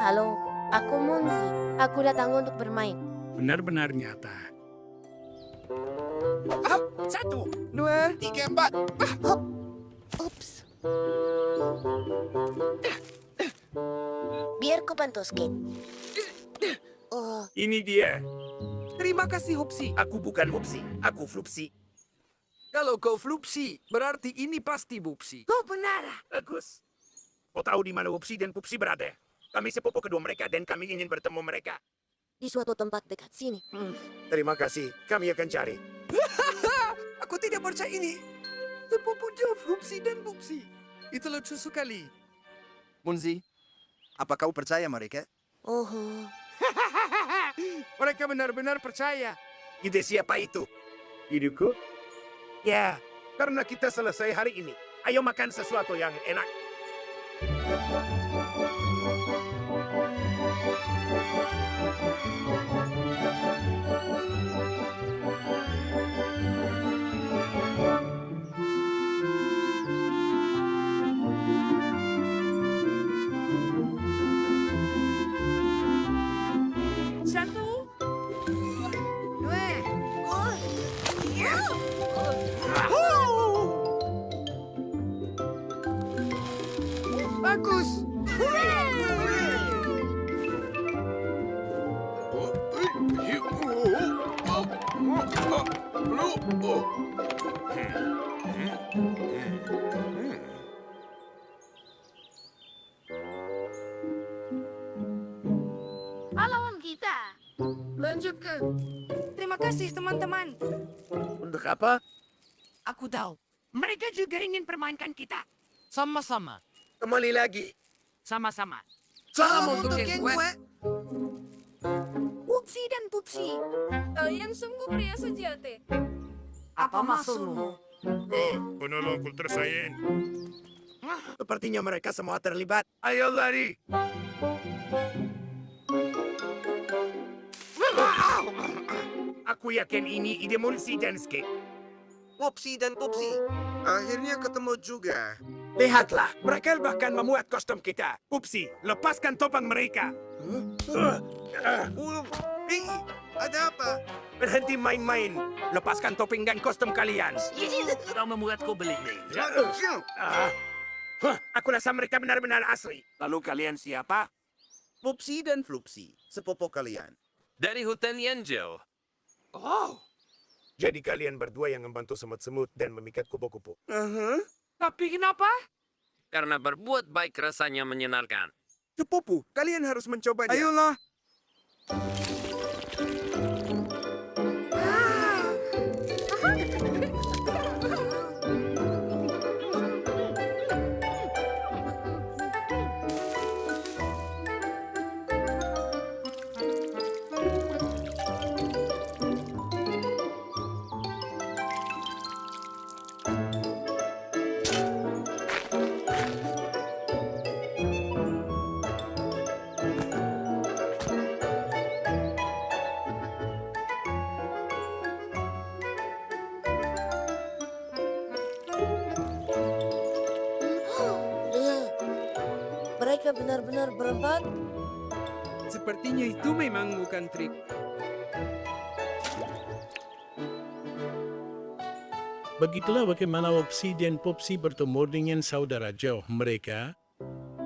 Halo, aku Munzi. Aku datang untuk bermain. Benar-benar nyata. Satu, dua, tiga, empat. Ups. Biar ku bantu skate. Oh, Ini dia. Terima kasih, Hupsi. Aku bukan Hupsi, aku Flupsi. Kalau kau Flupsi, berarti ini pasti Bupsi. kau benar. Bagus. Kau tahu di mana Hupsi dan Pupsi berada? Kami sepupu kedua mereka dan kami ingin bertemu mereka. Di suatu tempat dekat sini. Terima kasih, kami akan cari. Aku tidak percaya ini. Sepupunya Flupsi dan Bupsi. Itu lucu sekali. Munzi, apa kau percaya mereka? Oh, Mereka benar-benar percaya. Ide siapa itu? Iduku? Ya, karena kita selesai hari ini. Ayo makan sesuatu yang enak. satu, dua, tiga. Bagus. Pahlawan kita. Lanjutkan. Terima kasih teman-teman. Untuk apa? Aku tahu. Mereka juga ingin permainkan kita. Sama-sama. Kembali lagi. Sama-sama. Salam untuk yang gue. Pupsi dan Pupsi. Kalian sungguh pria sejati. Apa maksudmu? Penolong kultur sains. Sepertinya mereka semua terlibat. Ayo lari. Aku yakin ini ide Munsi dan Skate. Popsi dan Popsi. Akhirnya ketemu juga. Lihatlah, mereka bahkan memuat kostum kita. Pupsi, lepaskan topeng mereka. Hei, ada apa? Berhenti main-main. Lepaskan topeng dan kostum kalian. Kau membuatku beli. Aku rasa mereka benar-benar asli. Lalu kalian siapa? Popsi dan Flupsi, sepupu kalian. Dari hutan Yanjau. Oh. Jadi kalian berdua yang membantu semut-semut dan memikat kupu-kupu. Tapi kenapa? Karena berbuat baik rasanya menyenangkan. Sepupu, kalian harus mencobanya. Ayolah. Mereka benar-benar berempat. Sepertinya itu memang bukan trik. Begitulah bagaimana Opsi dan Popsi bertemu dengan saudara jauh mereka.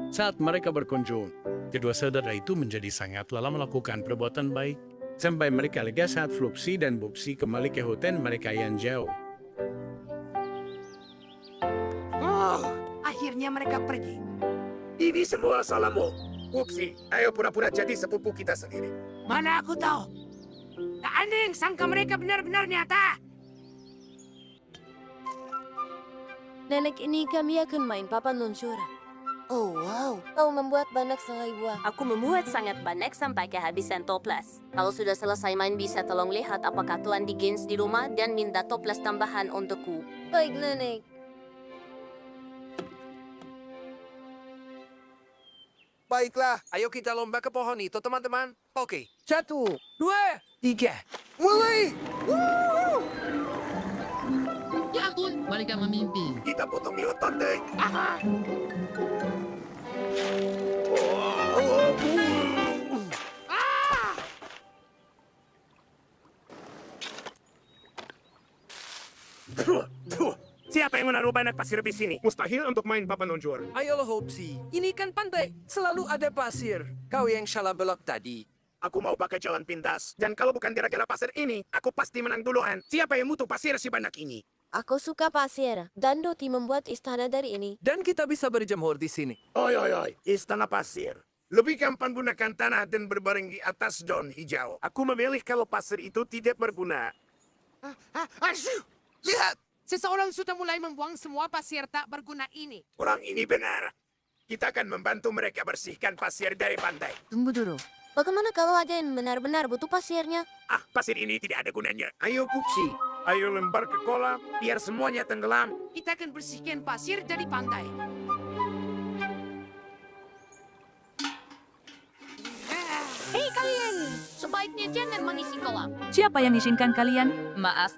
Saat mereka berkunjung, kedua saudara itu menjadi sangat lelah melakukan perbuatan baik. Sampai mereka lega saat Flupsi dan Popsi kembali ke hutan mereka yang jauh. Akhirnya mereka pergi. Ini semua salahmu. Pupsi, ayo pura-pura jadi sepupu kita sendiri. Mana aku tahu. Tak ada yang sangka mereka benar-benar nyata. Nenek ini kami akan main papan luncur. Oh wow, kau membuat banyak selai buah. Aku membuat sangat banyak sampai kehabisan toples. Kalau sudah selesai main bisa tolong lihat apakah Tuan Diggins di rumah dan minta toples tambahan untukku. Baik, Nenek. Baiklah, ayo kita lomba ke pohon itu, teman-teman. Oke. 1, 2, 3. Mulai! Ya ampun, mereka memimpin. Kita potong lutut deh. Siapa yang menaruh banyak pasir di sini? Mustahil untuk main papan luncur. Ayolah, Hopsi. Ini kan pantai. Selalu ada pasir. Kau yang salah belok tadi. Aku mau pakai jalan pintas. Dan kalau bukan gara-gara pasir ini, aku pasti menang duluan. Siapa yang butuh pasir sebanyak ini? Aku suka pasir, dan Doti membuat istana dari ini. Dan kita bisa berjemur di sini. Oi, oi, oi. Istana pasir. Lebih gampang gunakan tanah dan berbaring di atas daun hijau. Aku memilih kalau pasir itu tidak berguna. Lihat! Seseorang sudah mulai membuang semua pasir tak berguna ini. Orang ini benar. Kita akan membantu mereka bersihkan pasir dari pantai. Tunggu dulu. Bagaimana kalau ada yang benar-benar butuh pasirnya? Ah, pasir ini tidak ada gunanya. Ayo, Pupsi. Ayo lempar ke kolam, biar semuanya tenggelam. Kita akan bersihkan pasir dari pantai. Hei kalian, sebaiknya jangan mengisi kolam. Siapa yang izinkan kalian? Maaf,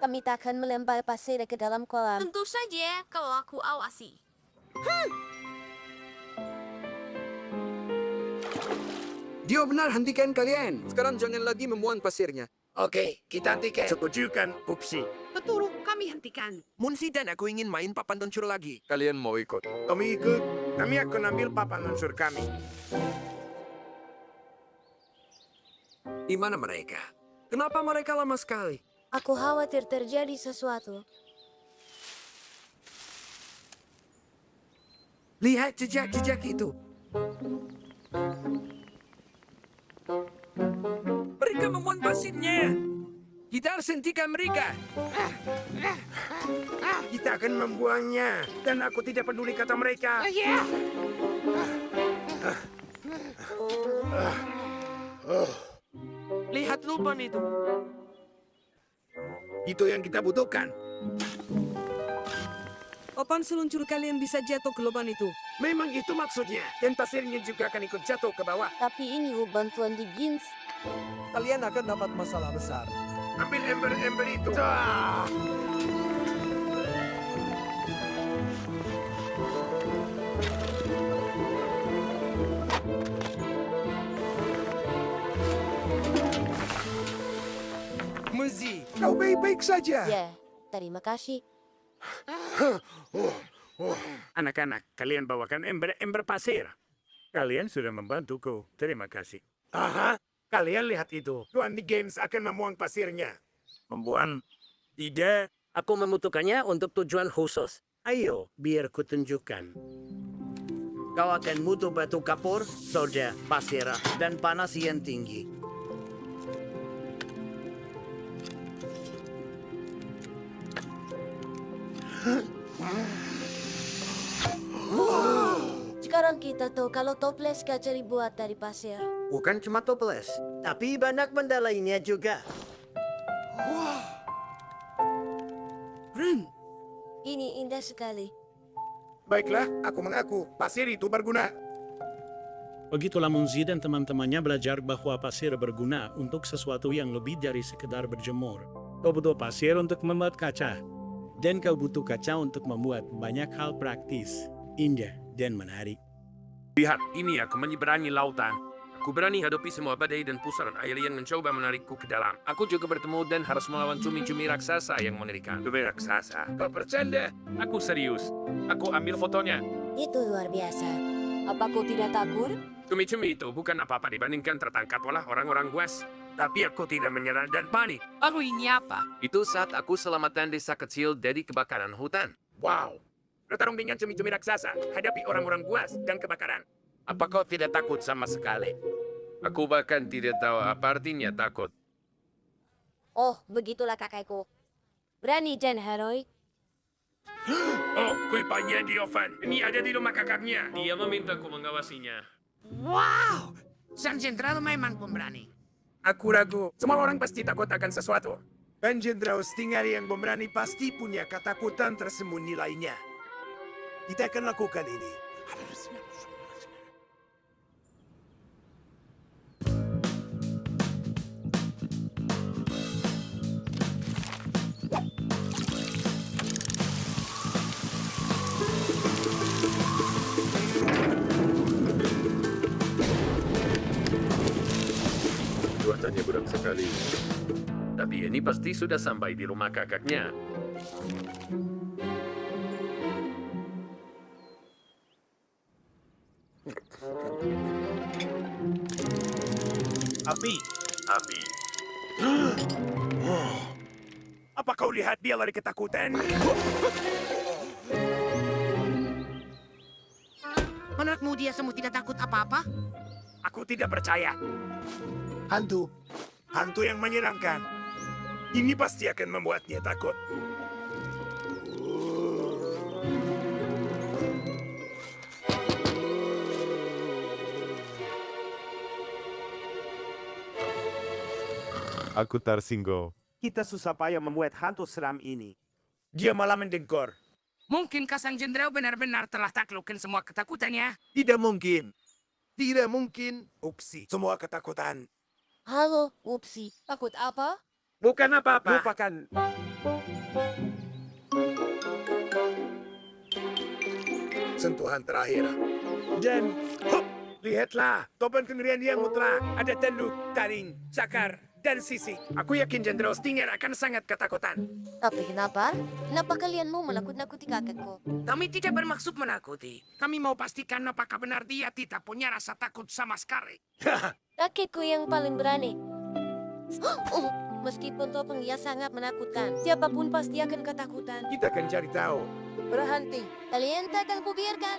Kami takkan melempar pasir ke dalam kolam. Tentu saja kalau aku awasi. Dia benar, hentikan kalian. Sekarang jangan lagi memuang pasirnya. Oke, kita hentikan. Setujukan, Pupsi. Betul, kami hentikan. Munsi dan aku ingin main papan luncur lagi. Kalian mau ikut? Kami ikut. Kami akan ambil papan luncur kami. Di mana mereka? Kenapa mereka lama sekali? Aku khawatir terjadi sesuatu. Lihat jejak-jejak itu. Mereka memuang pasirnya. Kita harus hentikan mereka. Kita akan membuangnya. Dan aku tidak peduli kata mereka. Lihat lubang itu. Itu yang kita butuhkan. Papan seluncur kalian bisa jatuh ke lubang itu. Memang itu maksudnya. Dan pasirnya juga akan ikut jatuh ke bawah. Tapi ini bantuan di Gins. Kalian akan dapat masalah besar. Ambil ember-ember itu. Ah! Muzi, kau baik-baik saja. Ya, terima kasih. Anak-anak, kalian bawakan ember-ember pasir. Kalian sudah membantuku. Terima kasih. Aha, kalian lihat itu. Tuan di Games akan memuang pasirnya. Membuang? Tidak. Aku membutuhkannya untuk tujuan khusus. Ayo, biar ku tunjukkan. Kau akan butuh batu kapur, soda, pasir, dan panas yang tinggi. Sekarang kita tahu kalau toples kaca dibuat dari pasir. Bukan cuma toples, tapi banyak benda lainnya juga. Ren, Ini indah sekali. Baiklah, aku mengaku. Pasir itu berguna. Begitulah Munzi dan teman-temannya belajar bahwa pasir berguna untuk sesuatu yang lebih dari sekedar berjemur. Kau butuh pasir untuk membuat kaca. Dan kau butuh kaca untuk membuat banyak hal praktis, indah, dan menarik. Lihat, ini aku menyeberangi lautan. Aku berani hadapi semua badai dan pusaran air yang mencoba menarikku ke dalam. Aku juga bertemu dan harus melawan cumi-cumi raksasa yang mengerikan. Cumi raksasa? Kau bercanda? Aku serius. Aku ambil fotonya. Itu luar biasa. Apa kau tidak takut? Cumi-cumi itu bukan apa-apa dibandingkan tertangkap oleh orang-orang buas. Tapi aku tidak menyerah dan panik. Lalu ini apa? Itu saat aku selamatkan desa kecil dari kebakaran hutan. Wow. Bertarung dengan cumi-cumi raksasa, hadapi orang-orang buas dan kebakaran. Apa kau tidak takut sama sekali? Aku bahkan tidak tahu apa artinya takut. Oh, begitulah kakakku. Berani dan heroik. Oh, kuipanya di oven. Ini ada di rumah kakaknya. Dia memintaku mengawasinya. Wow! San Jenderal memang pemberani. Aku ragu. Semua orang pasti takut akan sesuatu. Dan Jenderal Stingari yang pemberani pasti punya ketakutan tersembunyi lainnya. Kita akan lakukan ini. sekali. Tapi ini pasti sudah sampai di rumah kakaknya. Api. Api. Apa kau lihat dia lari ketakutan? Menurutmu dia semua tidak takut apa-apa? Aku tidak percaya. Hantu. Hantu yang menyenangkan. Ini pasti akan membuatnya takut. Aku tersinggung. Kita susah payah membuat hantu seram ini. Dia malah mendengkur. Mungkinkah sang jenderal benar-benar telah taklukkan semua ketakutannya? Tidak mungkin. Tidak mungkin. Upsi, semua ketakutan. Halo, Upsi. Takut apa? Bukan apa-apa. Lupakan. Sentuhan terakhir. Dan, hop, lihatlah. Topan kengerian yang mutlak. Ada tanduk, taring, cakar, dan sisik. Aku yakin Jenderal Stinger akan sangat ketakutan. Tapi kenapa? Kenapa kalian mau menakut-nakuti kakekku? Kami tidak bermaksud menakuti. Kami mau pastikan apakah benar dia tidak punya rasa takut sama sekali. Kakekku yang paling berani. Meskipun topeng dia sangat menakutkan, siapapun pasti akan ketakutan. Kita akan cari tahu. Berhenti. Kalian tak akan kubiarkan.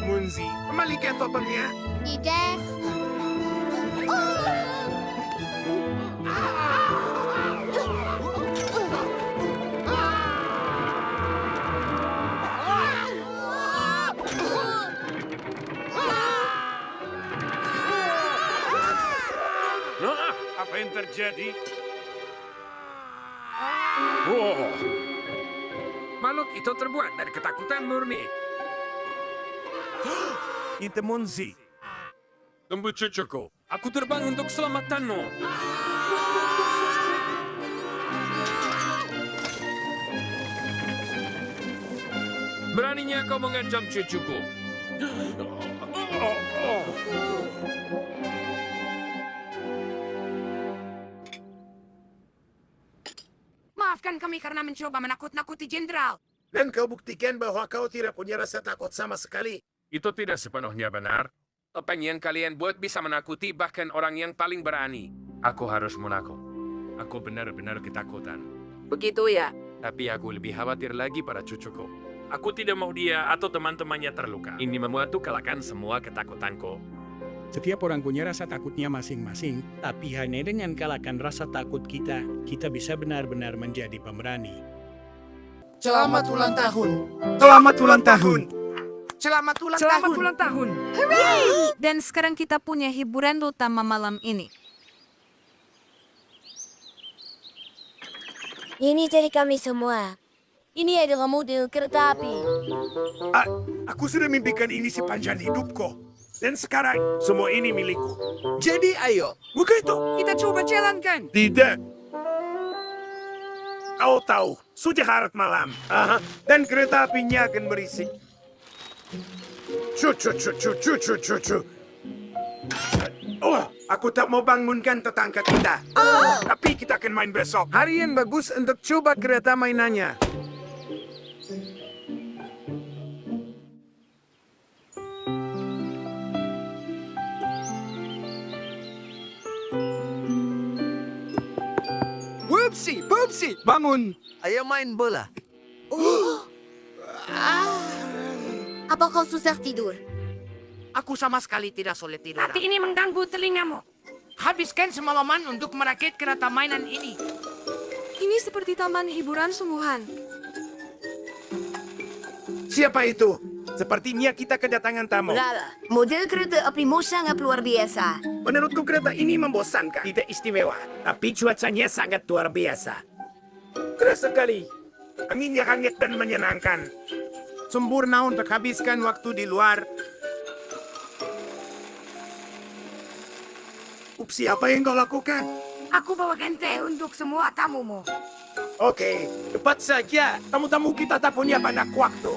Munzi, kembalikan topengnya. Tidak. Apa yang terjadi? Wow. Makhluk itu terbuat dari ketakutan murni. Itu Munzi. Tunggu cucuku. Aku terbang untuk keselamatanmu. Beraninya kau mengancam cucuku. Maafkan kami karena mencoba menakut-nakuti jenderal. Dan kau buktikan bahwa kau tidak punya rasa takut sama sekali. Itu tidak sepenuhnya benar. Topeng yang kalian buat bisa menakuti bahkan orang yang paling berani. Aku harus menakut. Aku benar-benar ketakutan. Begitu ya? Tapi aku lebih khawatir lagi pada cucuku. Aku tidak mau dia atau teman-temannya terluka. Ini membuatku kalahkan semua ketakutanku. Setiap orang punya rasa takutnya masing-masing, tapi hanya dengan kalahkan rasa takut kita, kita bisa benar-benar menjadi pemberani. Selamat ulang tahun. Selamat ulang tahun. Selamat ulang Selamat tahun. ulang tahun. Dan sekarang kita punya hiburan utama malam ini. Ini dari kami semua. Ini adalah model kereta api. Aku sudah mimpikan ini sepanjang hidupku. Dan sekarang, semua ini milikku. Jadi ayo, Buka itu. Kita coba jalankan. Tidak. Kau tahu, sudah larut malam. Dan kereta apinya akan berisik. Cu. Oh, aku tak mau bangunkan tetangga kita. Tapi kita akan main besok. Hari yang bagus untuk coba kereta mainannya. Pupsi, bangun. Ayo main bola. Apa kau susah tidur? Aku sama sekali tidak sulit tidur. Hati ini mengganggu telingamu. Habiskan semalaman untuk merakit kereta mainan ini. Ini seperti taman hiburan sungguhan. Siapa itu? Sepertinya kita kedatangan tamu. Lala, model kereta apimu sangat luar biasa. Menurutku kereta ini membosankan. Tidak istimewa, tapi cuacanya sangat luar biasa. Keras sekali. Anginnya hangat dan menyenangkan. Sempurna untuk habiskan waktu di luar. Upsi, apa yang kau lakukan? Aku bawakan teh untuk semua tamumu. Oke, cepat saja. Tamu-tamu kita tak punya banyak waktu.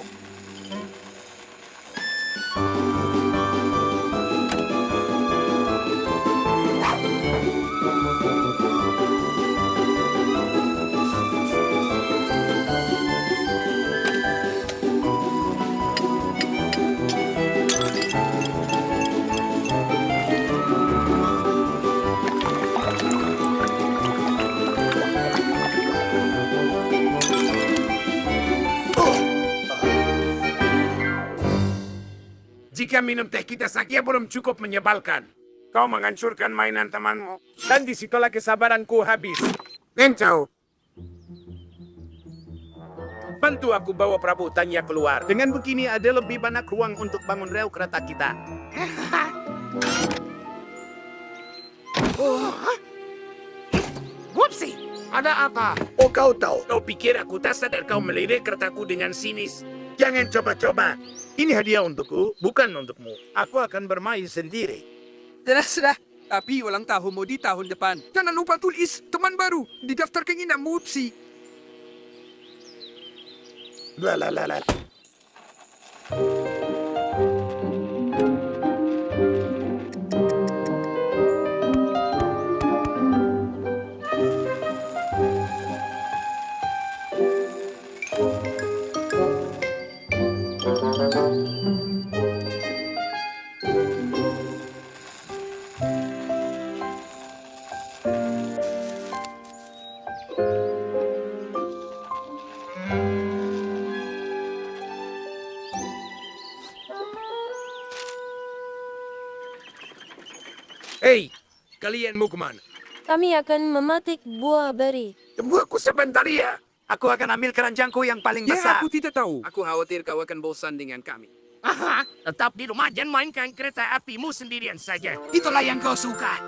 Jika minum teh kita saja belum cukup menyebalkan. Kau menghancurkan mainan temanmu. Dan disitulah kesabaranku habis. Encau. Bantu aku bawa perabotannya keluar. Dengan begini ada lebih banyak ruang untuk bangun rel kereta kita. Whoopsie! Ada apa? Oh kau tahu, kau pikir aku tak sadar kau melirik keretaku dengan sinis. Jangan coba-coba. Ini hadiah untukku, bukan untukmu. Aku akan bermain sendiri. Sudah. Tapi ulang tahunmu di tahun depan. Jangan lupa tulis teman baru di daftar keinginan Mupsi. Lalalala. Hei, kalian mau kemana? Kami akan memetik buah beri. Tunggu aku sebentar ya. Aku akan ambil keranjangku yang paling Ya, besar. aku tidak tahu. Aku khawatir kau akan bosan dengan kami. Aha, tetap di rumah dan mainkan kereta apimu sendirian saja. Itulah yang kau suka.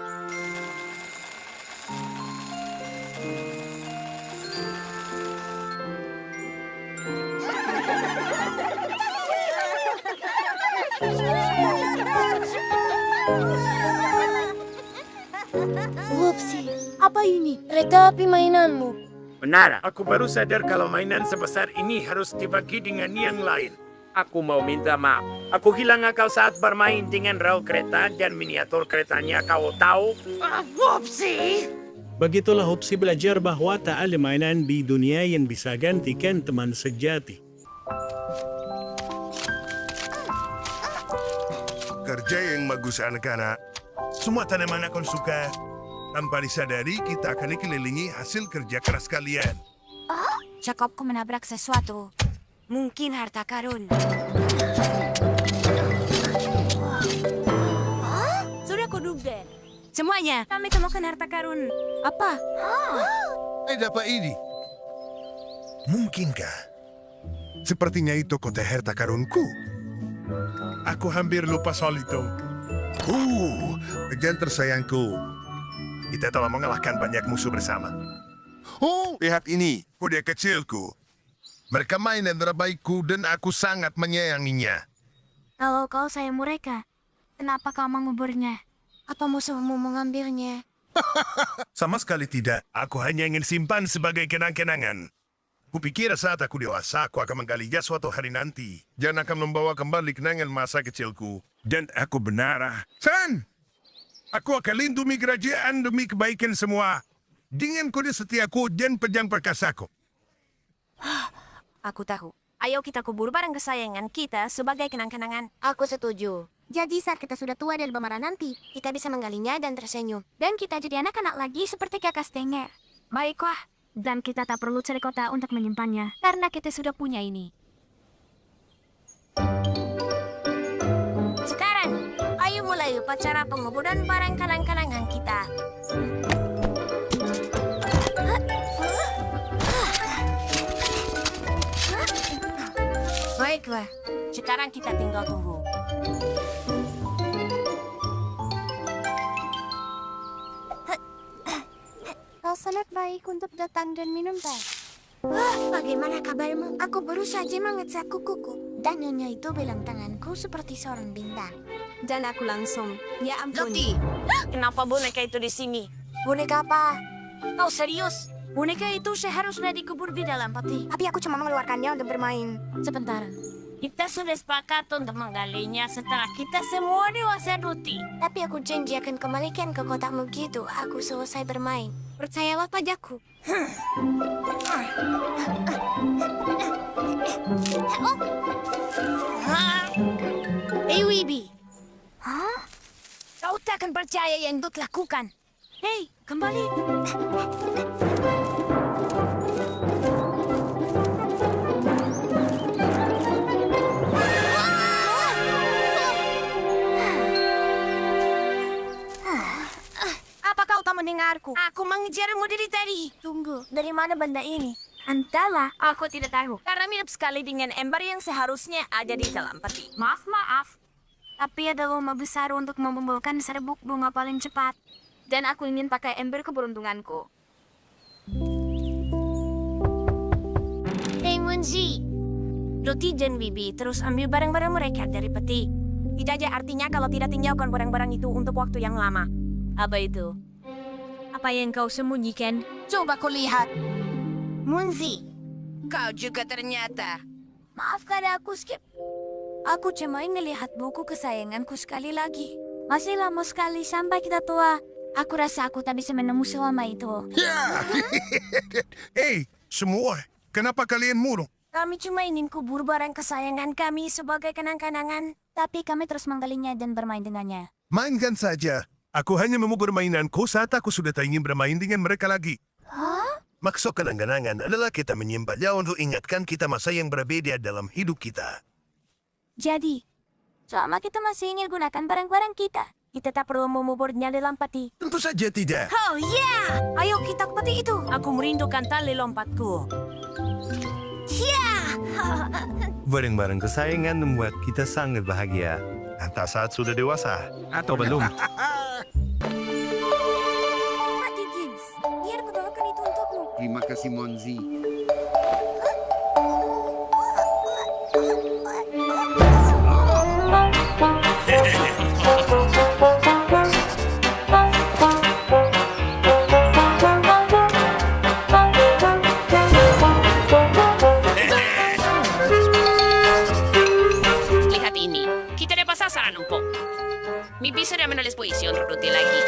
Whoopsie, apa ini? Kereta api mainanmu. Benar, aku baru sadar kalau mainan sebesar ini harus dibagi dengan yang lain. Aku mau minta maaf. Aku hilang akal saat bermain dengan rel kereta dan miniatur keretanya, kau tahu? Whoopsie! Begitulah Hopsi belajar bahwa tak ada mainan di dunia yang bisa gantikan teman sejati. Kerja yang bagus anak-anak. Semua tanaman akan suka. Tanpa disadari, kita akan dikelilingi hasil kerja keras kalian. Cakapku menabrak sesuatu. Mungkin harta karun. Sudah kuduga. Semuanya, kami temukan harta karun. Apa? Dapat ini. Mungkinkah? Sepertinya itu kota harta karunku. Aku hampir lupa soal itu. Bagian tersayangku. Kita telah mengalahkan banyak musuh bersama. Oh, lihat ini. Kuda kecilku. Mereka mainan terbaikku dan aku sangat menyayanginya. Kalau kau sayang mereka, kenapa kau menguburnya? Apa musuhmu mengambilnya? Sama sekali tidak. Aku hanya ingin simpan sebagai kenang-kenangan. Kupikir saat aku dewasa, aku akan menggalinya suatu hari nanti. Dan akan membawa kembali kenangan masa kecilku. Dan aku benar. San! Aku akan lindungi kerajaan demi kebaikan semua. Dengan kode setiaku dan pedang perkasaku. Aku tahu. Ayo kita kubur barang kesayangan kita sebagai kenang-kenangan. Aku setuju. Jadi saat kita sudah tua dan bermarah nanti, kita bisa menggalinya dan tersenyum. Dan kita jadi anak-anak lagi seperti kakak Stenger. Baiklah. Dan kita tak perlu cari kota untuk menyimpannya. Karena kita sudah punya ini. Sekarang, ayo mulai upacara penguburan barang kenang-kenangan kita. Baiklah, sekarang kita tinggal tunggu. Kau sangat baik untuk datang dan minum teh. Wah, bagaimana kabarmu? Aku baru saja mengecek kukuku. Dan nyonya itu bilang tanganku seperti seorang bintang. Dan aku langsung, ya ampun. Loti, kenapa boneka itu di sini? Boneka apa? Kau serius? Boneka itu seharusnya dikubur di dalam peti. Tapi aku cuma mengeluarkannya untuk bermain. Sebentar. Kita sudah sepakat untuk menggalinya setelah kita semua dewasa, Ruti. Tapi aku janji akan kembalikan ke kotakmu gitu. Aku selesai bermain. Percayalah padaku. Hei, Wibi. Hah? Kau tak akan percaya yang Dut lakukan. Hei, kembali. mengejarku. Aku mengejarmu dari tadi. Tunggu, dari mana benda ini? Entahlah, aku tidak tahu. Karena mirip sekali dengan ember yang seharusnya ada di dalam peti. Maaf. Tapi ada lomba besar untuk mengumpulkan serbuk bunga paling cepat. Dan aku ingin pakai ember keberuntunganku. Hey Munzi, Doti dan Bibi terus ambil barang-barang mereka dari peti. Tidak ada artinya kalau tidak tinggalkan barang-barang itu untuk waktu yang lama. Apa itu? Apa yang kau sembunyikan? Coba kau lihat. Munzi, kau juga ternyata. Maafkan aku, Skip. Aku cuma ingin lihat buku kesayanganku sekali lagi. Masih lama sekali sampai kita tua. Aku rasa aku tak bisa menemu selama itu. Ya! Hei, semua, kenapa kalian murung? Kami cuma ingin kubur barang kesayangan kami sebagai kenang-kenangan. Tapi kami terus menggalinya dan bermain dengannya. Mainkan saja. Aku hanya mau bermainanku saat aku sudah tak ingin bermain dengan mereka lagi. Hah? Maksud kenang-kenangan adalah kita menyimpannya untuk ingatkan kita masa yang berbeda dalam hidup kita. Jadi, selama kita masih ingin gunakan barang-barang kita tak perlu menguburnya dalam peti. Tentu saja tidak. Oh yeah! Ayo kita ke peti itu. Aku merindukan tali lompatku. Yeah! Barang-barang kesayangan membuat kita sangat bahagia. Entah saat sudah dewasa. Atau belum. Pak Dickens, biar aku bawakan itu untukmu. Terima kasih, Monzi. Lihat ini, kita dapat sasaran empuk. Bibi sudah menulis puisi untuk Doti lagi.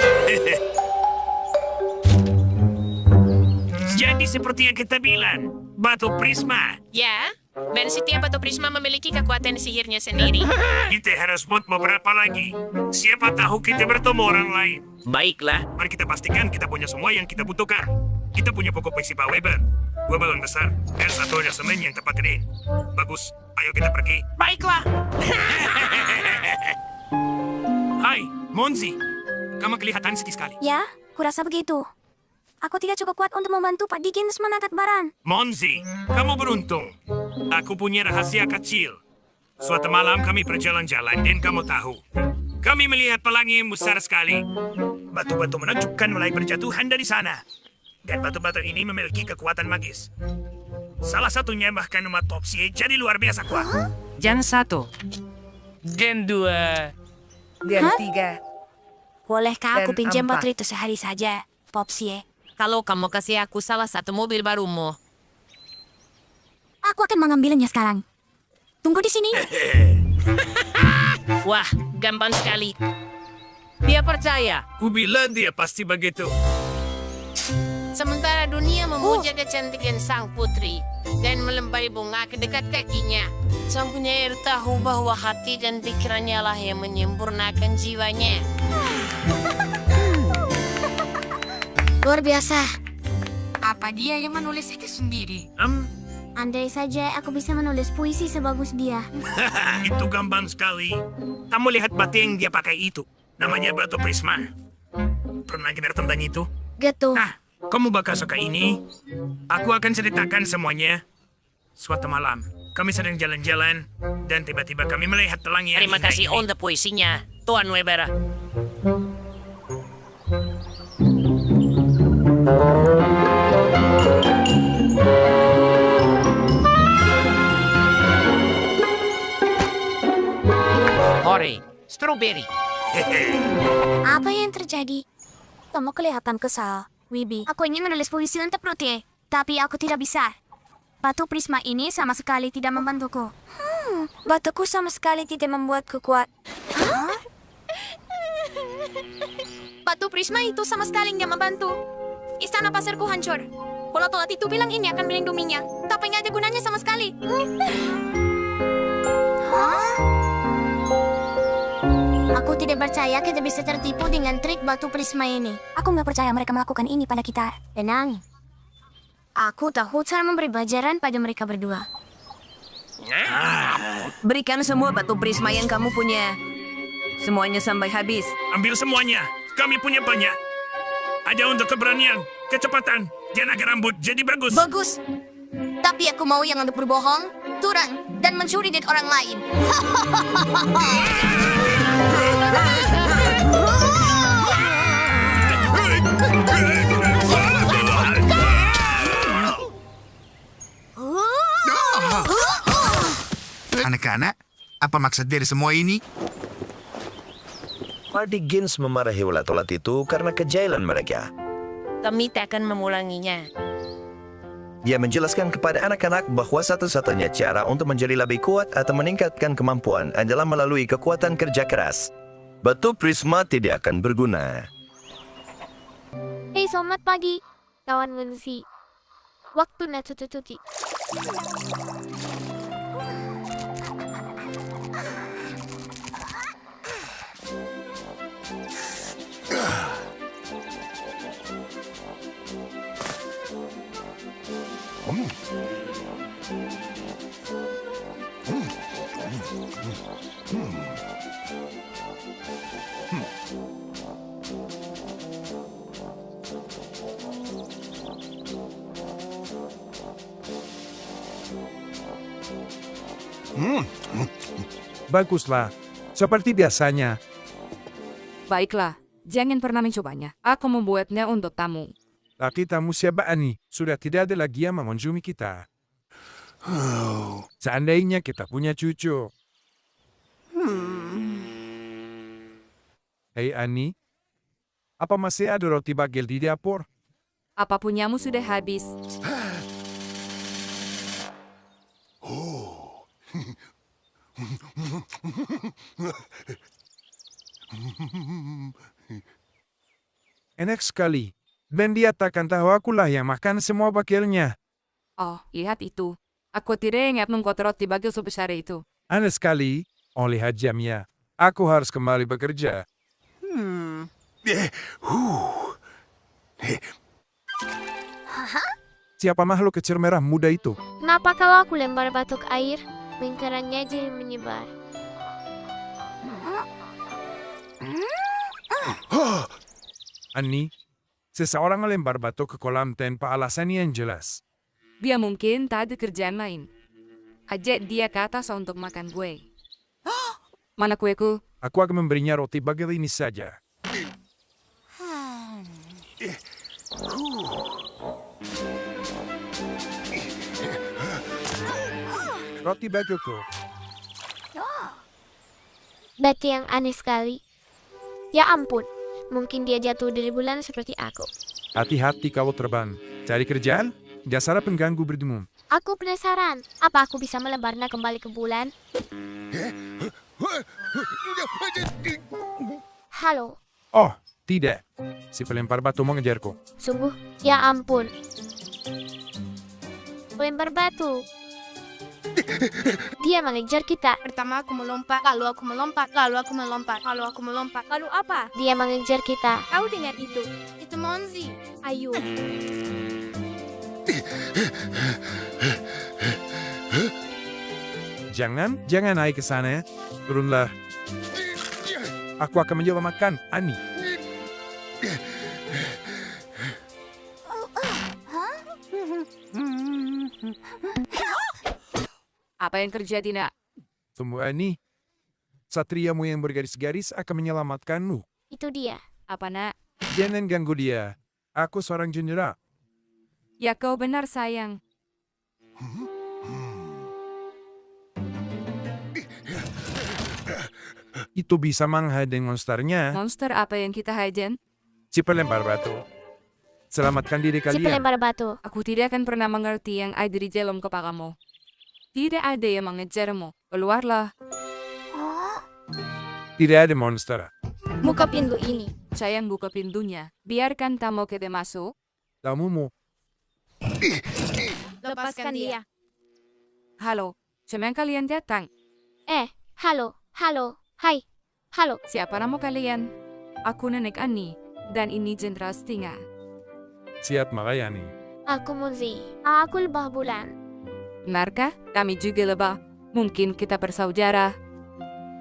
Jadi seperti yang kita bilang, batu prisma. Ya, dan setiap batu prisma memiliki kekuatan sihirnya sendiri. Kita harus buat beberapa lagi. Siapa tahu kita bertemu orang lain. Baiklah. Mari kita pastikan kita punya semua yang kita butuhkan. Kita punya pokok puisi Pak Weber, 2 balon besar, dan 1 roda semen yang tepat kering. Bagus, ayo kita pergi. Baiklah. Hai, Monzi. Kamu kelihatan sedih sekali. Ya, kurasa begitu. Aku tidak cukup kuat untuk membantu Pak Dickens mengangkat barang. Monzi, kamu beruntung. Aku punya rahasia kecil. Suatu malam kami berjalan-jalan dan kamu tahu. Kami melihat pelangi yang besar sekali. Batu-batu menakjubkan mulai berjatuhan dari sana. Dan batu-batu ini memiliki kekuatan magis. Salah satunya bahkan umat Topsy jadi luar biasa kuat. Gen 1. Gen 2. Gen 3. Bolehkah aku Dan pinjam 4. batu itu sehari saja, Popsy? Kalau kamu kasih aku salah satu mobil barumu. Aku akan mengambilnya sekarang. Tunggu di sini. Wah, gampang sekali. Dia percaya. Kubilang dia pasti begitu. Sementara dunia memuja kecantikan sang putri dan melempari bunga ke dekat kakinya, sang penyair tahu bahwa hati dan pikirannya lah yang menyempurnakan jiwanya. Luar biasa. Apa dia yang menulis itu sendiri? Andai saja aku bisa menulis puisi sebagus dia. Itu gampang sekali. Kamu lihat batu yang dia pakai itu. Namanya batu prisma. Pernah dengar tentang itu? Gitu. Nah, kamu bakal suka ini. Aku akan ceritakan semuanya. Suatu malam, kami sedang jalan-jalan, dan tiba-tiba kami melihat pelangi yang Terima indah kasih ini. untuk puisinya, Tuan Weber. Hore, strawberry. Apa yang terjadi? Kamu kelihatan kesal, Wibi. Aku ingin menulis puisi untuk Ruti, tapi aku tidak bisa. Batu prisma ini sama sekali tidak membantuku. Batuku sama sekali tidak membuatku kuat. Batu prisma itu sama sekali nggak membantu. Istana pasarku hancur. Bola tolat itu bilang ini akan melindunginya, tapi nggak ada gunanya sama sekali. Aku tidak percaya kita bisa tertipu dengan trik batu prisma ini. Aku nggak percaya mereka melakukan ini pada kita. Tenang. Aku tahu cara memberi pelajaran pada mereka berdua. Berikan semua batu prisma yang kamu punya. Semuanya sampai habis. Ambil semuanya. Kami punya banyak. Aja untuk keberanian, kecepatan, dan agar rambut jadi bagus. Bagus. Tapi aku mau yang untuk berbohong, curang, dan mencuri duit orang lain. Anak-anak, apa maksud dari semua ini? Party Games memarahi ulat-ulat itu karena kejailan mereka. Kami tak akan mengulanginya. Dia menjelaskan kepada anak-anak bahwa satu-satunya cara untuk menjadi lebih kuat atau meningkatkan kemampuan adalah melalui kekuatan kerja keras. Batu prisma tidak akan berguna. Hei, selamat pagi, kawan Wensi. Waktu na cuci-cuci. Baguslah, seperti biasanya. Baiklah, jangan pernah mencobanya. Aku membuatnya untuk tamu. Tapi tamu siapa ini? Sudah tidak ada lagi yang mengunjungi kita. Seandainya kita punya cucu. Hei Ani, apa masih ada roti bagel di dapur? Apa punyamu sudah habis? Enak sekali. Dan dia takkan tahu akulah yang makan semua bagelnya. Oh, lihat itu. Aku tidak ingat mengkotor roti bagel sebesar itu. Aneh sekali. Oh, lihat jamnya. Aku harus kembali bekerja. Siapa makhluk kecil merah muda itu? Kenapa kalau aku lempar batuk air, lingkarannya jadi menyebar? Ani, seseorang melempar batu ke kolam tanpa alasan yang jelas. Dia mungkin tak ada kerjaan lain. Ajak dia ke atas untuk makan kue. Mana kueku? Aku akan memberinya roti bagel ini saja. Roti bagelku. Berarti yang aneh sekali. Ya ampun, mungkin dia jatuh dari bulan seperti aku. Hati-hati kalau terbang. Cari kerjaan? Dasar pengganggu berdengung. Aku penasaran, apa aku bisa melebarnya kembali ke bulan? Halo, Oh, tidak. Si pelempar batu mengejarku. sungguh? Ya ampun. Pelempar batu. Dia mengejar kita. Pertama aku melompat, lalu aku melompat, lalu aku melompat, lalu aku melompat. Lalu apa? Dia mengejar kita. Kau dengar itu? Itu Monzi. Ayo. Jangan naik ke sana. Turunlah. Aku akan mencoba makan, Ani. Apa yang terjadi, nak? Tunggu, Ani. Satriamu yang bergaris-garis akan menyelamatkanmu. Itu dia. Apa, nak? Jangan ganggu dia. Aku seorang jenderal. Ya kau benar, sayang. Itu bisa menghadang monsternya. Monster apa yang kita hajan? Si pelempar batu. Selamatkan diri Si kalian. pelempar batu. Aku tidak akan pernah mengerti yang ada di dalam kepalamu. Tidak ada yang mengejarmu. Keluarlah. Tidak ada monster. Buka pintu ini. Sayang, buka pintunya. Biarkan tamu kita masuk. Tamumu. Lepaskan dia. Halo, siapa yang kalian datang? Halo. Hai. Halo. Siapa nama kalian? Aku Nenek Ani, dan ini Jenderal Stinga. Siap melayani. Aku Muzi. Aku lebah bulan. Benarkah? Kami juga lebah. Mungkin kita bersaudara.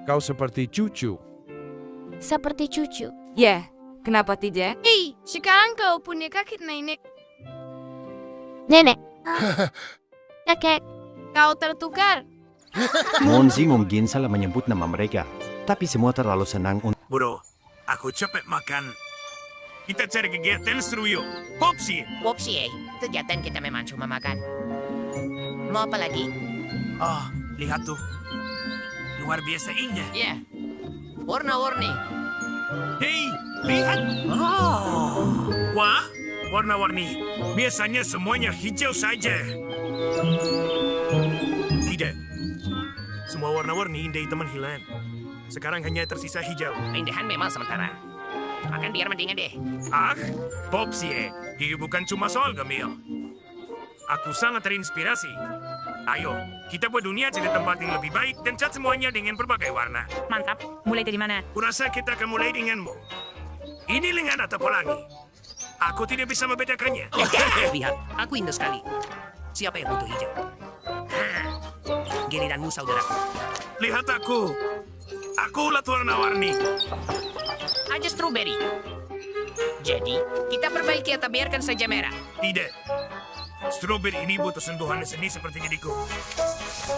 Kau seperti cucu. Seperti cucu. Ya, Kenapa tidak? Hei, sekarang kau punya kakek nenek. Nenek. Kakek, kau tertukar. Monzi mungkin salah menyebut nama mereka, tapi semua terlalu senang untuk... Bro, aku cepet makan. Kita cari kegiatan seru yuk. Popsi. Popsi kegiatan kita memang cuma makan. Mau apa lagi? Oh, lihat tuh. Luar biasa indah. Ya, warna-warni. Hei, lihat. Oh. Wah, warna-warni. Biasanya semuanya hijau saja. Tidak. Semua warna-warni indah teman hilang. Sekarang hanya tersisa hijau. Keindahan memang sementara. Makan biar mendingan deh. Ah, Popsi ini bukan cuma soal gemil. Aku sangat terinspirasi. Ayo, kita buat dunia jadi tempat yang lebih baik dan cat semuanya dengan berbagai warna. Mantap. Mulai dari mana? Kurasa kita akan mulai denganmu. Ini lengan atau pelangi? Aku tidak bisa membedakannya. Lihat, aku indah sekali. Siapa yang butuh hijau? Giliranmu, saudaraku. Lihat aku. Akulah warna-warni. Aja strawberry. Jadi, kita perbaiki atau biarkan saja merah? Tidak. Strawberry ini butuh sentuhan seni seperti diriku.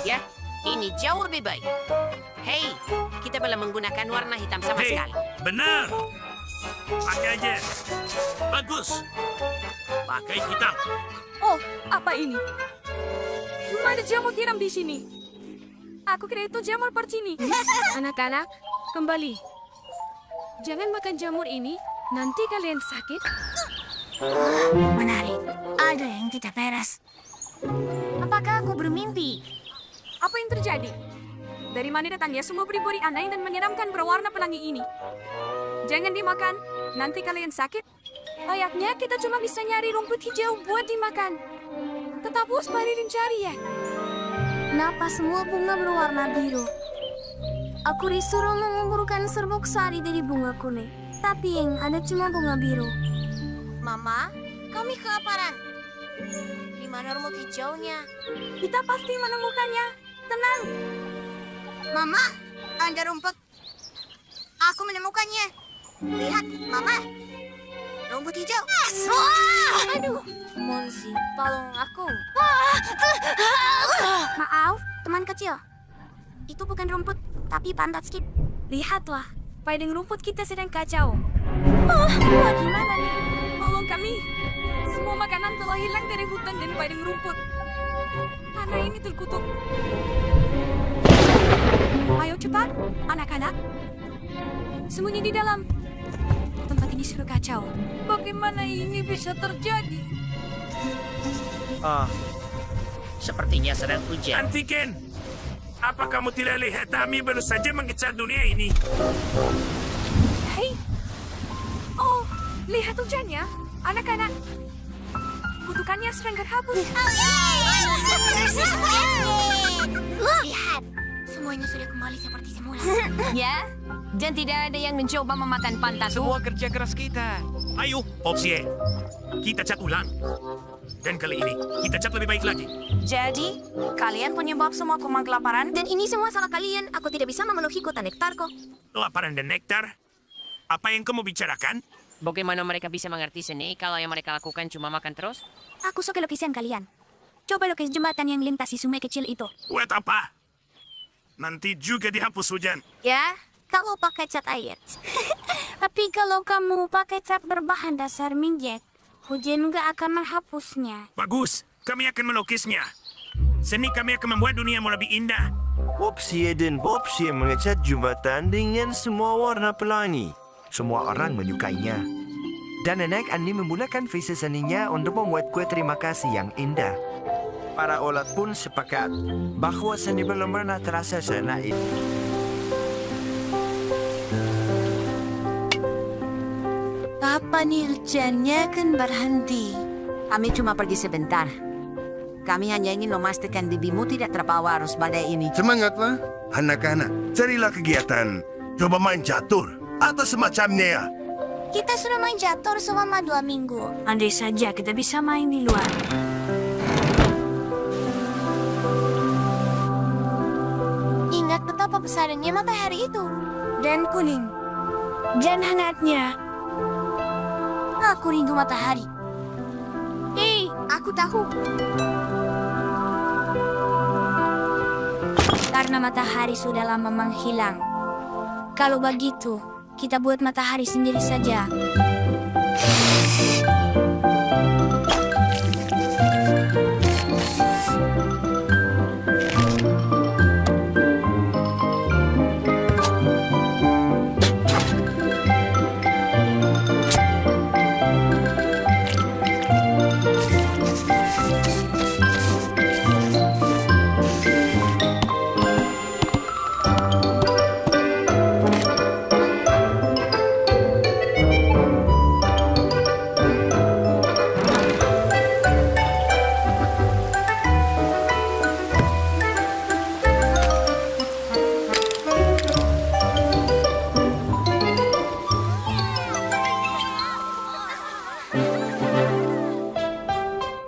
Ya, ini jauh lebih baik. Hei, kita belum menggunakan warna hitam sama Hei, sekali. benar. Pakai aja. Bagus. Pakai hitam. Oh, apa ini? Cuma ada jamur tiram di sini. Aku kira itu jamur percini. Anak-anak, kembali. Jangan makan jamur ini, nanti kalian sakit. Menarik, ada yang tidak beres. Apakah aku bermimpi? Apa yang terjadi? Dari mana datangnya semua beri-beri aneh dan menyeramkan berwarna pelangi ini? Jangan dimakan, nanti kalian sakit. Layaknya kita cuma bisa nyari rumput hijau buat dimakan. Tetap waspada dan cari ya. Kenapa semua bunga berwarna biru? Aku disuruh mengumpulkan serbuk sari dari bunga kuning, tapi yang ada cuma bunga biru. Mama, kami kelaparan. Di mana rumput hijaunya? Kita pasti menemukannya. Tenang. Mama, ada rumput. Aku menemukannya. Lihat, Mama. Rumput hijau. Aduh. Monzi, tolong aku. Maaf, teman kecil. Itu bukan rumput, tapi pantat skip. Lihatlah, padang rumput kita sedang kacau. Bagaimana nih? Tolong kami. Semua makanan telah hilang dari hutan dan padang rumput. Tanah ini terkutuk. Ayo cepat, anak-anak. Sembunyi di dalam. Tempat ini sudah kacau. Bagaimana ini bisa terjadi? Sepertinya sedang hujan. Antiken, apa kamu tidak lihat kami baru saja mengecat dunia ini? Hei. Oh, lihat hujannya, anak-anak. Kutukannya sedang terhapus. Lihat, semuanya sudah kembali seperti semula. Ya, dan tidak ada yang mencoba memakan pantatku. Semua kerja keras kita. Ayo, Popsi, kita cat ulang. Dan kali ini, kita cat lebih baik lagi. Jadi, kalian penyebab semua kuman kelaparan? Dan ini semua salah kalian. Aku tidak bisa memenuhi kota nektarku. Kelaparan dan nektar? Apa yang kamu bicarakan? Bagaimana mereka bisa mengerti seni kalau yang mereka lakukan cuma makan terus? Aku suka lukisan kalian. Coba lukis jembatan yang lintasi sungai kecil itu. Buat apa? Nanti juga dihapus hujan. Ya, kalau pakai cat air. Tapi kalau kamu pakai cat berbahan dasar minyak, hujan nggak akan menghapusnya. Bagus, kami akan melukisnya. Seni kami akan membuat duniamu lebih indah. Popsi dan Popsi mengecat jembatan dengan semua warna pelangi. Semua orang menyukainya. Dan nenek Andi menggunakan visi seninya untuk membuat kue terima kasih yang indah. Para olat pun sepakat bahwa seni belum pernah terasa senaik. Kapan hujannya akan berhenti? Kami cuma pergi sebentar. Kami hanya ingin memastikan bibimu tidak terbawa arus badai ini. Semangatlah, anak-anak. Carilah kegiatan. Coba main catur atau semacamnya. Kita sudah main catur selama 2 minggu. Andai saja kita bisa main di luar. Ingat betapa besarnya matahari itu. Dan kuning. Dan hangatnya. Aku rindu matahari. Hei, aku tahu. Karena matahari sudah lama menghilang. Kalau begitu, kita buat matahari sendiri saja.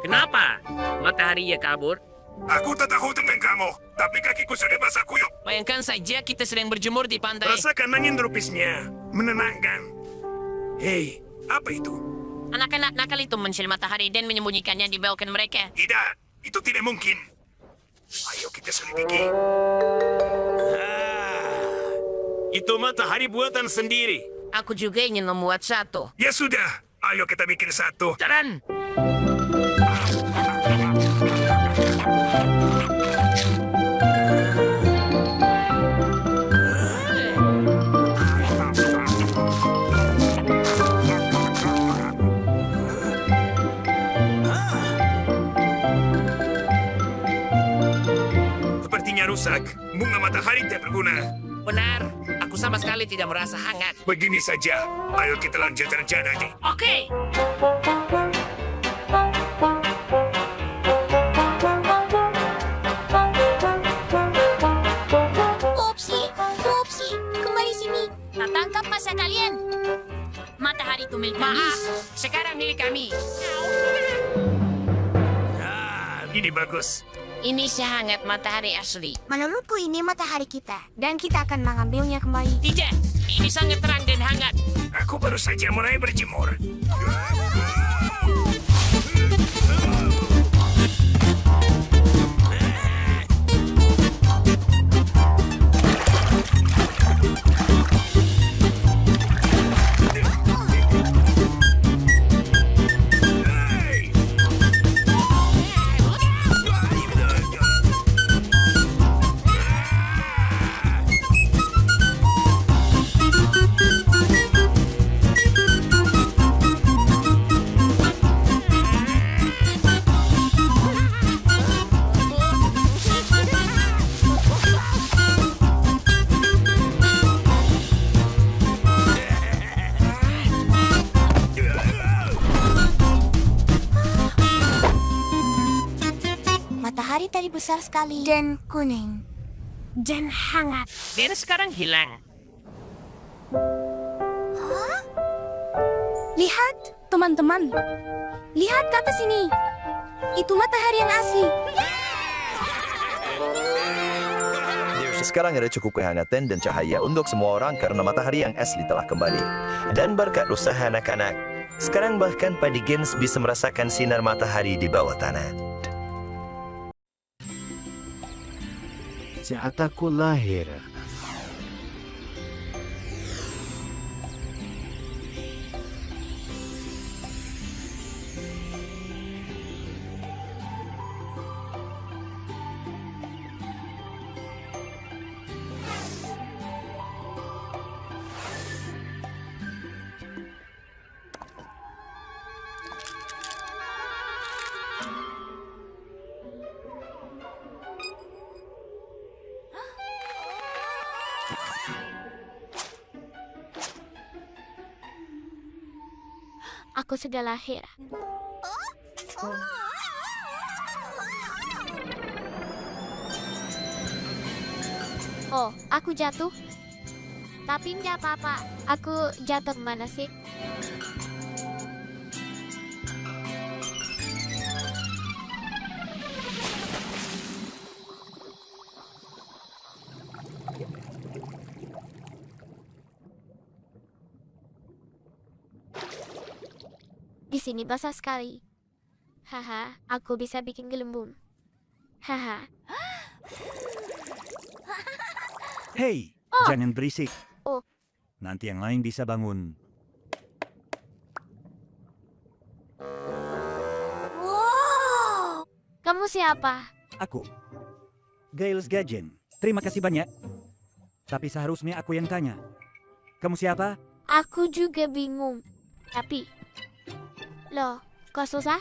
Kenapa? Matahari ya kabur? Aku tak tahu tentang kamu, tapi kakiku sudah basah kuyup. Bayangkan saja kita sedang berjemur di pantai. Rasakan angin derupisnya, menenangkan. Hei, apa itu? Anak-anak nakal itu mencari matahari dan menyembunyikannya di balkon mereka. Tidak, itu tidak mungkin. Ayo kita selidiki. Itu matahari buatan sendiri. Aku juga ingin membuat satu. Ya sudah, ayo kita bikin satu. Jalan! Sepertinya rusak. Bunga matahari tidak berguna. Benar, aku sama sekali tidak merasa hangat. Begini saja, ayo kita lanjut rencana ini. Oke. Popsi, kembali sini. Tak tangkap masa kalian. Matahari itu milik kami. Maaf, sekarang milik kami. Ini bagus. Ini sehangat matahari asli. Menurutku ini matahari kita. Dan kita akan mengambilnya kembali. Tidak, ini sangat terang dan hangat. Aku baru saja mulai berjemur. Matahari tadi besar sekali. Dan kuning. Dan hangat. Dan sekarang hilang. Lihat, teman-teman. Lihat ke atas ini. Itu matahari yang asli. Sekarang ada cukup kehangatan dan cahaya untuk semua orang karena matahari yang asli telah kembali. Dan berkat usaha anak-anak, sekarang bahkan Paddy Games bisa merasakan sinar matahari di bawah tanah. Saat aku lahir, Aku sudah lahir. Oh, aku jatuh. Tapi nggak apa-apa. Aku jatuh kemana sih? sini basah sekali. Haha, aku bisa bikin gelembung. Haha. Hei, jangan berisik. Oh. Nanti yang lain bisa bangun. Wow. Kamu siapa? Aku, Giles Gajen. Terima kasih banyak. Tapi seharusnya aku yang tanya. Kamu siapa? Aku juga bingung. Tapi, loh, kok susah?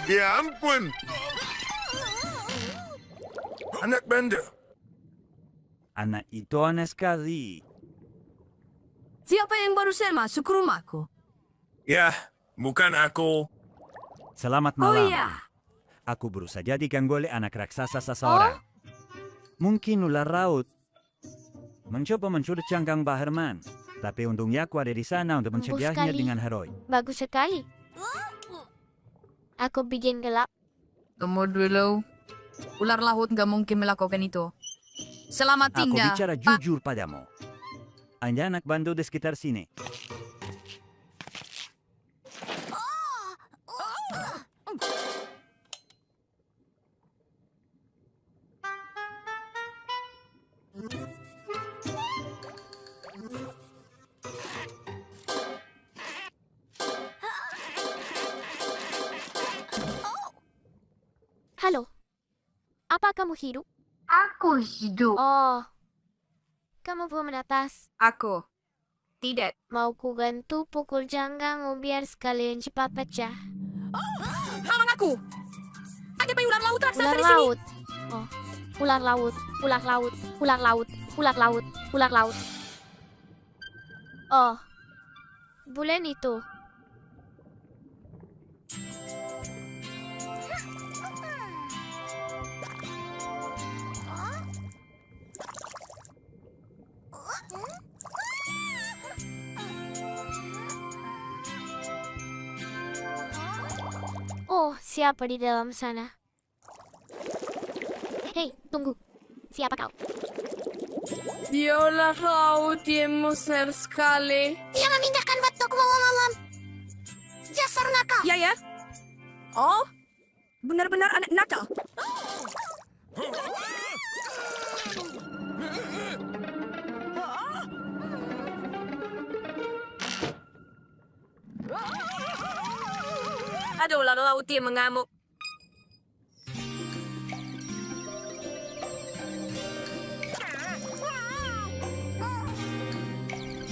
Ya ampun! Anak bandel. Anak itu aneh sekali. Siapa yang barusan masuk ke rumahku? Ya, bukan aku. Selamat Oh malam. iya. Aku berusaha diganggu oleh anak raksasa seseorang. Mungkin ular laut. Mencoba mencuri cangkang Baherman. Tapi untungnya aku ada di sana untuk mencegahnya sekali. dengan heroik. Bagus sekali. Aku bikin gelap. Tunggu dulu. Ular laut nggak mungkin melakukan itu. Selamat Aku tinggal. bicara jujur padamu. Anda anak bandel di sekitar sini. Halo. Apa kamu hidup? Aku hidup. Oh. Kamu belum menetas. Aku. Tidak. Mau ku gantu pukul janggangmu biar sekalian cepat pecah. Halang aku. Ada bayi ular laut raksasa Ular di sini. laut. Oh. Ular laut. Ular laut. Ular laut. Ular laut. Ular laut. Oh. Bulan itu. Oh, siapa di dalam sana? Hei, tunggu. Siapa kau? Dia ular laut yang mesra sekali. Dia memindahkan batuku malam-malam. Jasar nakal. Ya ya. Oh, benar-benar anak nakal. Ada ular laut yang mengamuk.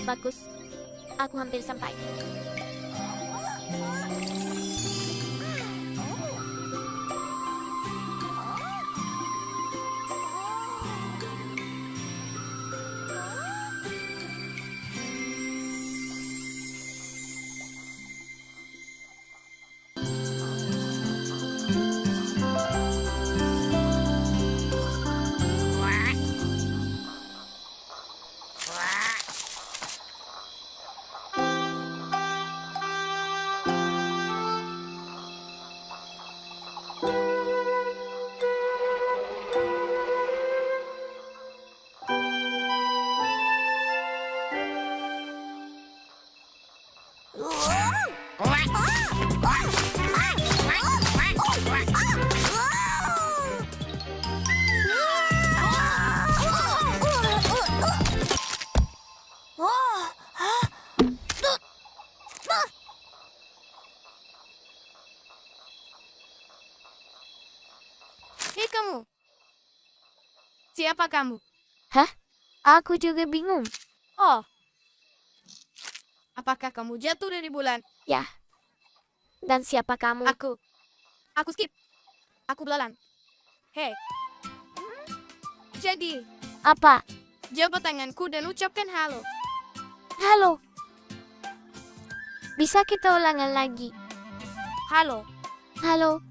Bagus. Aku hampir sampai. Hei kamu. Siapa kamu? Hah? Aku juga bingung. Oh. Apakah kamu jatuh dari bulan? Ya. Dan siapa kamu? Aku. Aku skip. Aku belalang. Hei. Jadi, Apa? jawab tanganku dan ucapkan halo. Halo. Bisa kita ulangan lagi? Halo. Halo.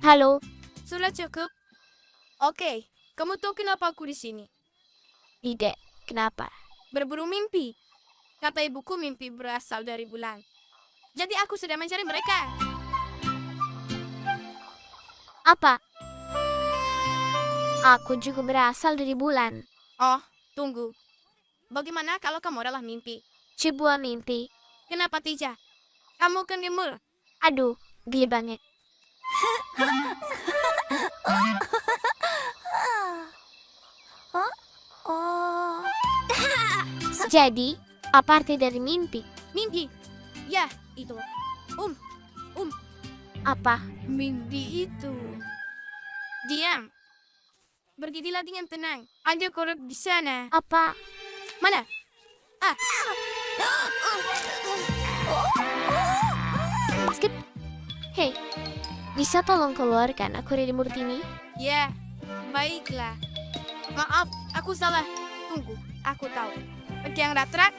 Halo. Sudah cukup? Oke, kamu tahu kenapa aku di sini? Tidak. Kenapa? Berburu mimpi. Kata ibuku mimpi berasal dari bulan. Jadi aku sedang mencari mereka. Apa? Aku juga berasal dari bulan. Oh, tunggu. Bagaimana kalau kamu adalah mimpi? Sebuah mimpi. Kenapa tidak? Kamu kan gemul. Aduh, geli banget. Jadi, apa arti dari mimpi? Mimpi. Ya, itu. Apa? Mimpi itu. Diam. Bergidilah dengan tenang. Ada korup di sana. Apa? Mana? Skip. Hei, bisa tolong keluarkan aku dari murid ini? Ya, baiklah. Maaf, aku salah. Tunggu, aku tahu. Pedang ratrak.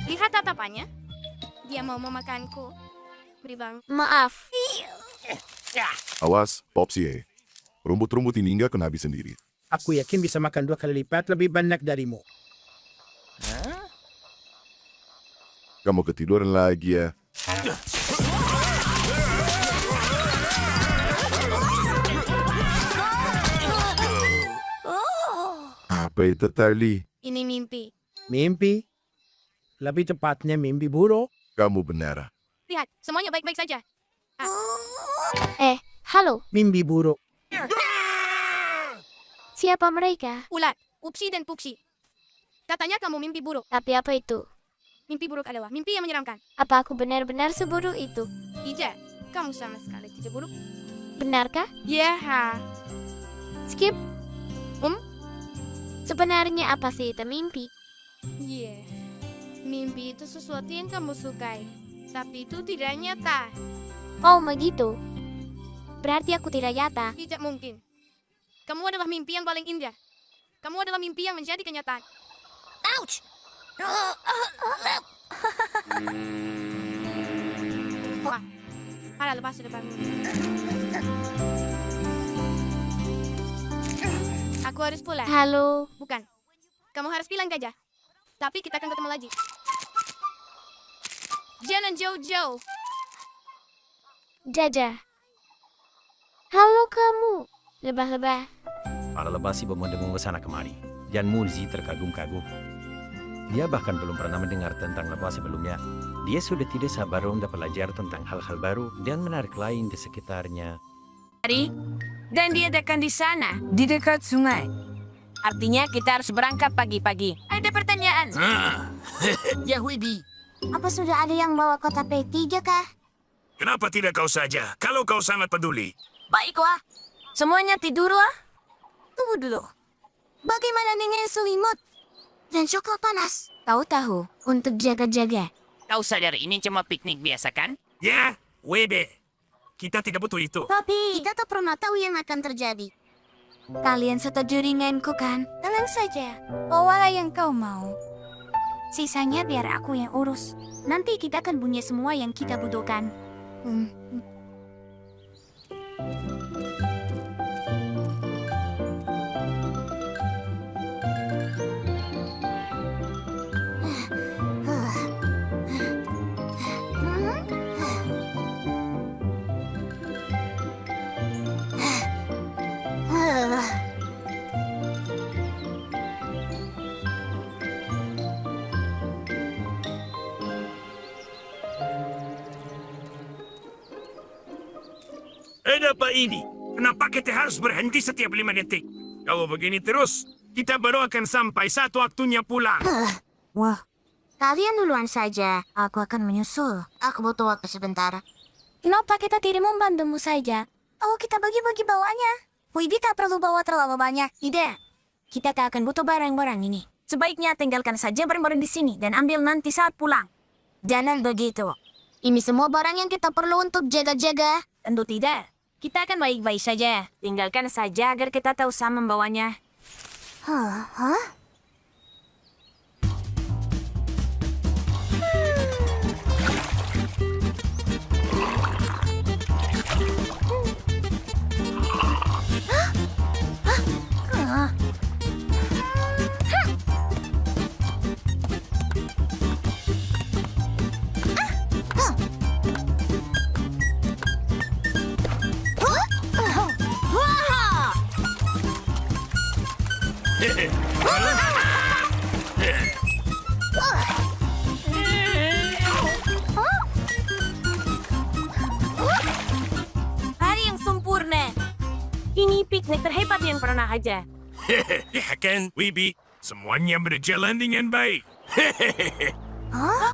Lihat tatapannya. Dia mau memakanku. Beri bang. Maaf. Awas, Popsy. Rumput-rumput ini nggak kena habis sendiri. Aku yakin bisa makan 2 kali lipat lebih banyak darimu. Kamu ketiduran lagi ya. Apa itu tadi? Ini mimpi. Mimpi? Lebih tepatnya mimpi buruk. Kamu benar. Lihat, semuanya baik-baik saja. Halo. Mimpi buruk. Siapa mereka? Ulat, Upsi dan Pupsi. Katanya kamu mimpi buruk. Tapi apa itu? Mimpi buruk adalah mimpi yang menyeramkan. Apa aku benar-benar seburuk itu? Tidak, kamu sama sekali tidak buruk. Benarkah? Ya. Skip. Sebenarnya apa sih itu mimpi? Iya. Mimpi itu sesuatu yang kamu sukai. Tapi itu tidak nyata. Oh, begitu. Berarti aku tidak nyata. Tidak mungkin. Kamu adalah mimpi yang paling indah. Kamu adalah mimpi yang menjadi kenyataan. Ouch! Wah, para lepas di depanmu. Aku harus pulang. Halo. Bukan. Kamu harus bilang gajah. Tapi kita akan ketemu lagi. Jangan jauh-jauh. Jaja. Halo kamu. Lebah-lebah. Para lebah si bermendengung ke sana kemari. Dan Munzi terkagum-kagum. Dia bahkan belum pernah mendengar tentang lebah sebelumnya. Dia sudah tidak sabar untuk belajar tentang hal-hal baru dan menarik lain di sekitarnya. Dan diadakan di sana, di dekat sungai. Artinya kita harus berangkat pagi-pagi. Ada pertanyaan. Yahudi. Apa sudah ada yang bawa kotak P3 kah? Kenapa tidak kau saja, kalau kau sangat peduli? Baiklah. Semuanya tidurlah. Tunggu dulu. Bagaimana dengan selimut? Dan coklat panas. Tahu-tahu. Untuk jaga-jaga. Kau sadar ini cuma piknik biasa kan? Ya, WB. Kita tidak butuh itu. Tapi kita tak pernah tahu yang akan terjadi. Kalian setuju denganku kan? Tenang saja. Bawalah yang kau mau. Sisanya biar aku yang urus. Nanti kita akan punya semua yang kita butuhkan. Ada apa ini? Kenapa kita harus berhenti setiap 5 detik? Kalau begini terus, kita baru akan sampai saat waktunya pulang. Wah. Kalian duluan saja. Aku akan menyusul. Aku butuh waktu sebentar. Kenapa kita tidak membantumu saja? Oh, kita bagi-bagi bawanya. Wibi tak perlu bawa terlalu banyak. Tidak. Kita tak akan butuh barang-barang ini. Sebaiknya tinggalkan saja barang-barang di sini dan ambil nanti saat pulang. Jangan begitu. Ini semua barang yang kita perlu untuk jaga-jaga. Tentu tidak. Kita akan baik-baik saja. Tinggalkan saja agar kita tahu sama membawanya. Hah? Hari yang sempurna. Ini piknik terhebat yang pernah aja. Ya kan, Wibi? Semuanya berjalan dengan baik.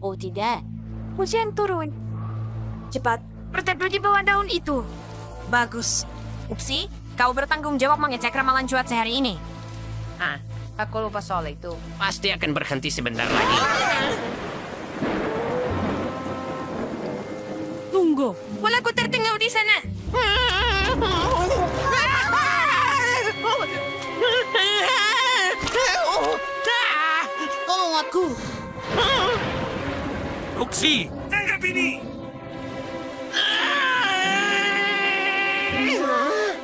Oh tidak. Hujan turun. Cepat, berteduh di bawah daun itu. Bagus. Upsi, kau bertanggung jawab mengecek ramalan cuaca hari ini. Ah, aku lupa soal itu. Pasti akan berhenti sebentar lagi. Tunggu, walaku tertinggal di sana. Tolong aku. Uksi, tangkap ini!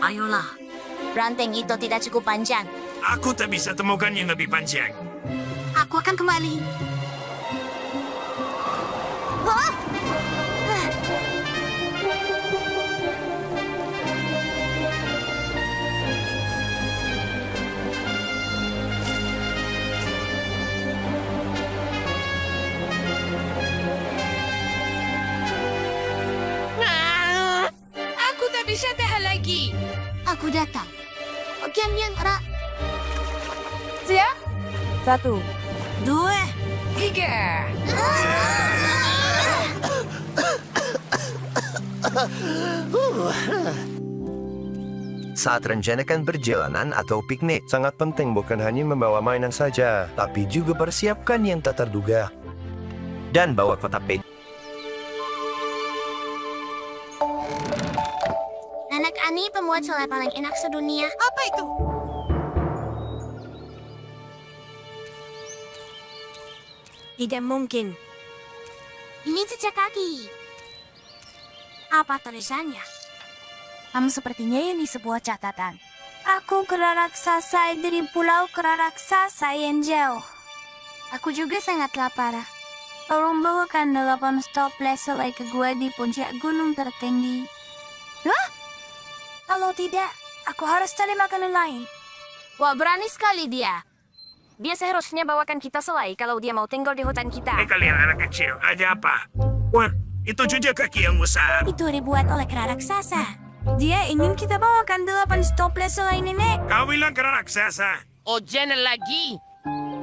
Ayolah. Ranting itu tidak cukup panjang. Aku tak bisa temukan yang lebih panjang. Aku akan kembali. Hah? Aku tak bisa tahan lagi. Aku datang. Bagian yang erat. Siap? 1, 2, 3. Saat rencanakan perjalanan atau piknik, sangat penting bukan hanya membawa mainan saja, tapi juga persiapkan yang tak terduga. Dan bawa kotak pet. Anak Ani pembuat selai paling enak sedunia. Apa itu? Tidak mungkin. Ini jejak kaki. Apa tulisannya? Sepertinya ini sebuah catatan. Aku kera raksasa dari pulau kera raksasa yang jauh. Aku juga sangat lapar. Tolong bawakan 8 toples selai ke gua di puncak gunung tertinggi. Hah? Kalau tidak, aku harus cari makanan lain. Wah, berani sekali dia. Dia seharusnya bawakan kita selai kalau dia mau tinggal di hutan kita. Kalian anak kecil, ada apa? Wah, itu jejak kaki yang besar. Itu dibuat oleh kera raksasa. Dia ingin kita bawakan 8 toples selai nenek. Kau bilang kera raksasa. Oh, jangan lagi.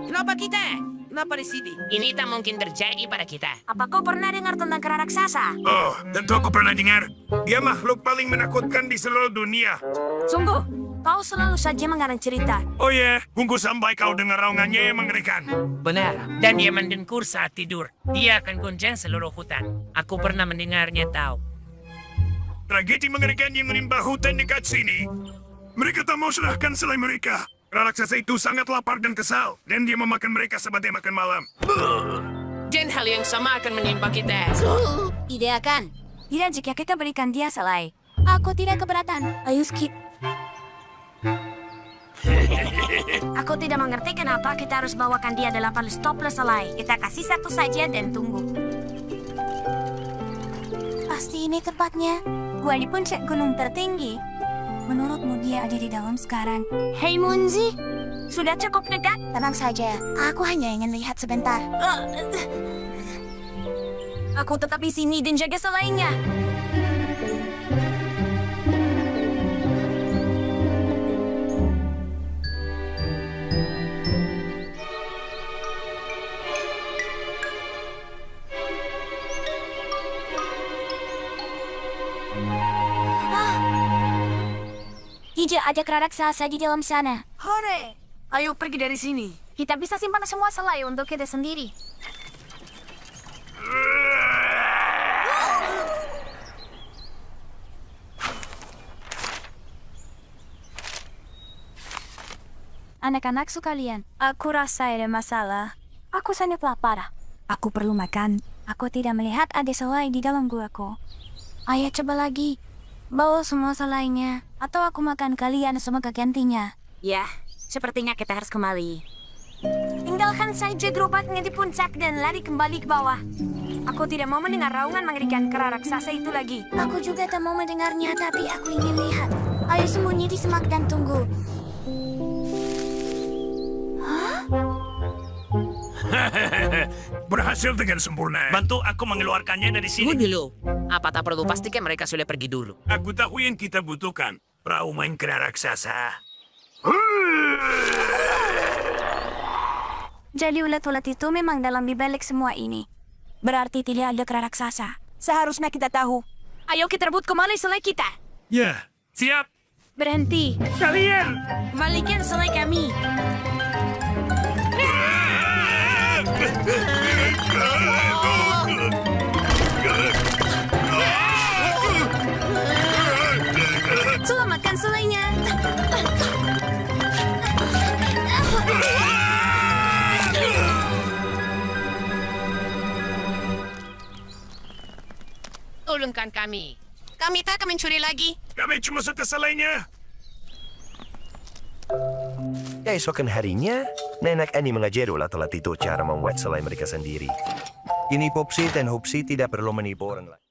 Kenapa kita? Kenapa di sini? Ini tak mungkin terjadi pada kita. Apa kau pernah dengar tentang kera raksasa? Oh, tentu aku pernah dengar. Dia makhluk paling menakutkan di seluruh dunia. Sungguh, kau selalu saja mengarang cerita. Oh ya, tunggu sampai kau dengar raungannya yang mengerikan. Benar. Dan dia mendengkur saat tidur. Dia akan goncang seluruh hutan. Aku pernah mendengarnya tahu. Tragedi mengerikan yang menimpa hutan dekat sini. Mereka tak mau serahkan selai mereka. Raksasa itu sangat lapar dan kesal, dan dia memakan mereka sebagai makan malam. Dan hal yang sama akan menimpa kita. Tidak akan. Tidak jika kita berikan dia selai. Aku tidak keberatan. Ayo skip. Aku tidak mengerti kenapa kita harus bawakan dia 8 toples selai. Kita kasih 1 saja dan tunggu. Pasti ini tempatnya. Gua di puncak gunung tertinggi. Menurutmu dia ada di dalam sekarang? Hei Munzi, Sudah cukup dekat? tenang saja. Aku hanya ingin lihat sebentar. Aku tetap di sini dan jaga selainya. Tidak ada kera raksasa di dalam sana. Hore! Ayo pergi dari sini. Kita bisa simpan semua selai untuk kita sendiri. Anak-anak sekalian, aku rasa ada masalah. Aku sangat lapar. Aku perlu makan. Aku tidak melihat ada selai di dalam guaku. Ayo coba lagi. Bawa semua selainya. Atau aku makan kalian sebagai gantinya. Ya, sepertinya kita harus kembali. Tinggalkan saja gerobaknya di puncak dan lari kembali ke bawah. Aku tidak mau mendengar raungan mengerikan kera raksasa itu lagi. Aku juga tak mau mendengarnya, tapi aku ingin lihat. Ayo sembunyi di semak dan tunggu. Hah? Berhasil dengan sempurna. Bantu aku mengeluarkannya dari sini. Tunggu dulu. Apa tak perlu pastikan mereka sudah pergi dulu? Aku tahu yang kita butuhkan. Perahu main kera raksasa. Jadi ulat-ulat itu memang dalam dibalik semua ini. Berarti tidak ada kera raksasa. Seharusnya kita tahu. Ayo kita rebut kembali selai kita. Ya, siap. Berhenti. Kalian! Balikan selai kami. Selamatkan selainya. Tolongkan kami. Kami tak akan mencuri lagi. Kami cuma suka selainya. Keesokan harinya, Nenek Annie mengajari ulat-ulat itu cara membuat selai mereka sendiri. Kini Popsy dan Hopsy tidak perlu menipu orang lain.